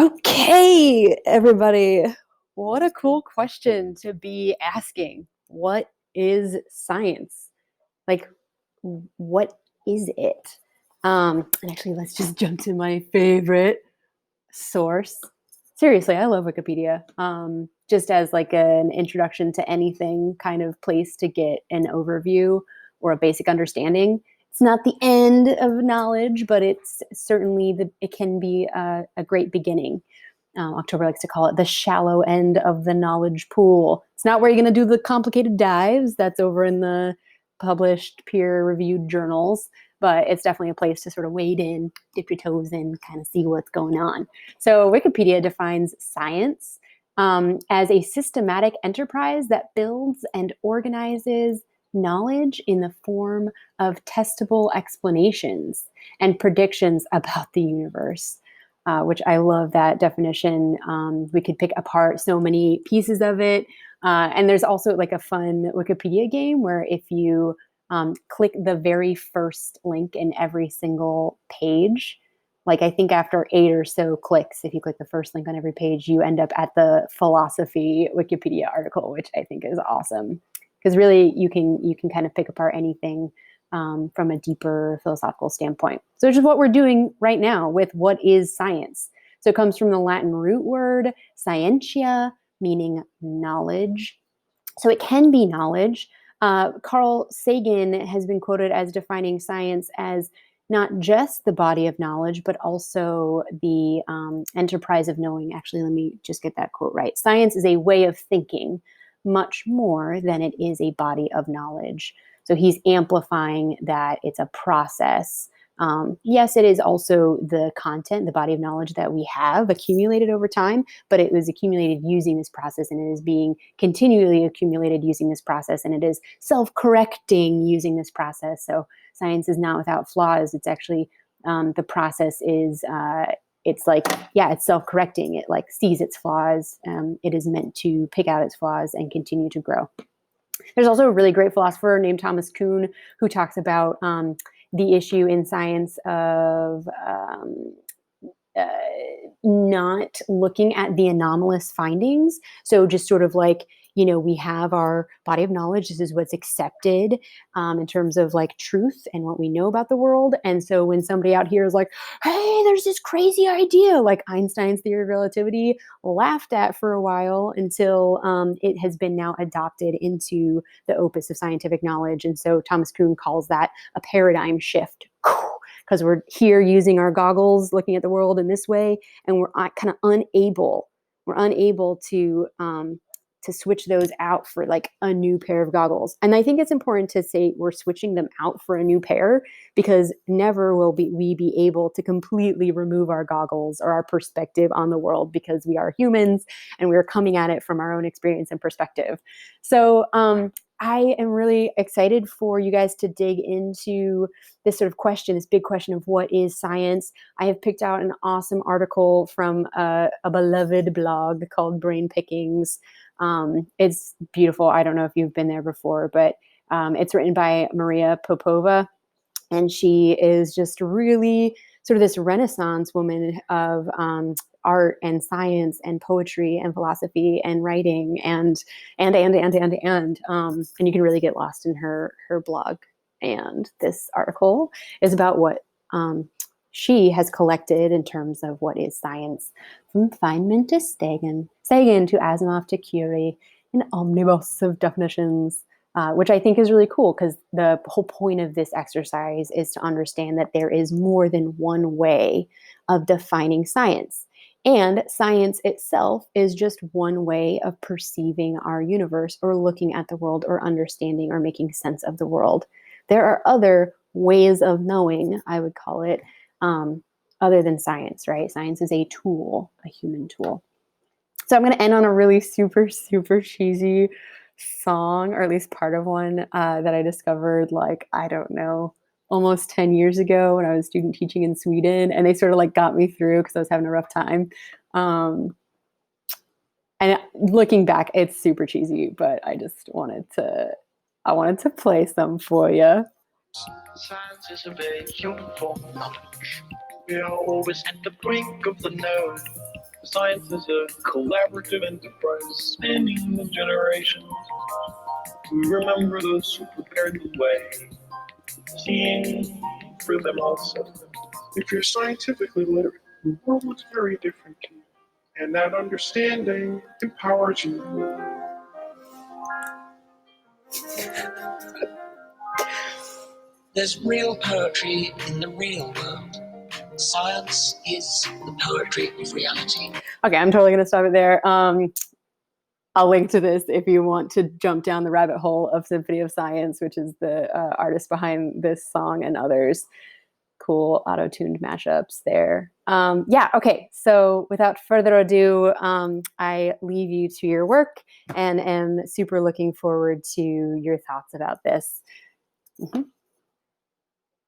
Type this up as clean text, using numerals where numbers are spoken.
Okay, everybody. What a cool question to be asking. What is science? Like, what is it? And actually, let's just jump to my favorite source. Seriously, I love Wikipedia. Just as like an introduction to anything kind of place to get an overview or a basic understanding. It's not the end of knowledge, but it's certainly it can be a great beginning. October likes to call it the shallow end of the knowledge pool. It's not where you're going to do the complicated dives. That's over in the published peer-reviewed journals, but it's definitely a place to sort of wade in, dip your toes in, kind of see what's going on. So Wikipedia defines science as a systematic enterprise that builds and organizes knowledge in the form of testable explanations and predictions about the universe. Which I love that definition. We could pick apart so many pieces of it. And there's also like a fun Wikipedia game where if you click the very first link in every single page, like I think after 8 or so clicks, if you click the first link on every page, you end up at the philosophy Wikipedia article, which I think is awesome. Because really you can kind of pick apart anything from a deeper philosophical standpoint. So which is what we're doing right now with what is science. So it comes from the Latin root word scientia, meaning knowledge. So it can be knowledge. Carl Sagan has been quoted as defining science as not just the body of knowledge, but also the enterprise of knowing. Actually, let me just get that quote right. Science is a way of thinking much more than it is a body of knowledge. So he's amplifying that it's a process. Yes, it is also the content, the body of knowledge that we have accumulated over time, but it was accumulated using this process, and it is being continually accumulated using this process, and it is self-correcting using this process. So science is not without flaws. It's actually the process is it's like, yeah, it's self-correcting. It like sees its flaws. It is meant to pick out its flaws and continue to grow. There's also a really great philosopher named Thomas Kuhn who talks about the issue in science of uh, not looking at the anomalous findings. So just sort of like, we have our body of knowledge. This is what's accepted in terms of like truth and what we know about the world. And so when somebody out here is like, hey, there's this crazy idea, like Einstein's theory of relativity, laughed at for a while until it has been now adopted into the opus of scientific knowledge. And so Thomas Kuhn calls that a paradigm shift. Because we're here using our goggles, looking at the world in this way, and we're kind of unable to switch those out for like a new pair of goggles. And I think it's important to say we're switching them out for a new pair, because never will we be able to completely remove our goggles or our perspective on the world, because we are humans and we're coming at it from our own experience and perspective. So I am really excited for you guys to dig into this sort of question, this big question of what is science. I have picked out an awesome article from a beloved blog called Brain Pickings. It's beautiful. I don't know if you've been there before, but it's written by Maria Popova, and she is just really sort of this Renaissance woman of art and science and poetry and philosophy and writing and you can really get lost in her blog. And this article is about what she has collected in terms of what is science, from Feynman to Sagan to Asimov to Curie, an omnibus of definitions, which I think is really cool, because the whole point of this exercise is to understand that there is more than one way of defining science. And science itself is just one way of perceiving our universe or looking at the world or understanding or making sense of the world. There are other ways of knowing, I would call it, other than science, right? Science is a tool, a human tool. So I'm going to end on a really super, super cheesy song, or at least part of one that I discovered, like, I don't know, almost 10 years ago when I was student teaching in Sweden, and they sort of like got me through because I was having a rough time. And looking back, it's super cheesy, but I wanted to play some for you. Science is a vacuum for knowledge. We are always at the brink of the known. Science is a collaborative enterprise spanning the generations. We remember those who prepared the way, seeing for them also. If you're scientifically literate, the world looks very different to you, and that understanding empowers you. There's real poetry in the real world. Science is the poetry of reality. Okay, I'm totally going to stop it there. I'll link to this if you want to jump down the rabbit hole of Symphony of Science, which is the artist behind this song and others. Cool auto-tuned mashups there. Yeah, okay. So without further ado, I leave you to your work and am super looking forward to your thoughts about this. Mm-hmm.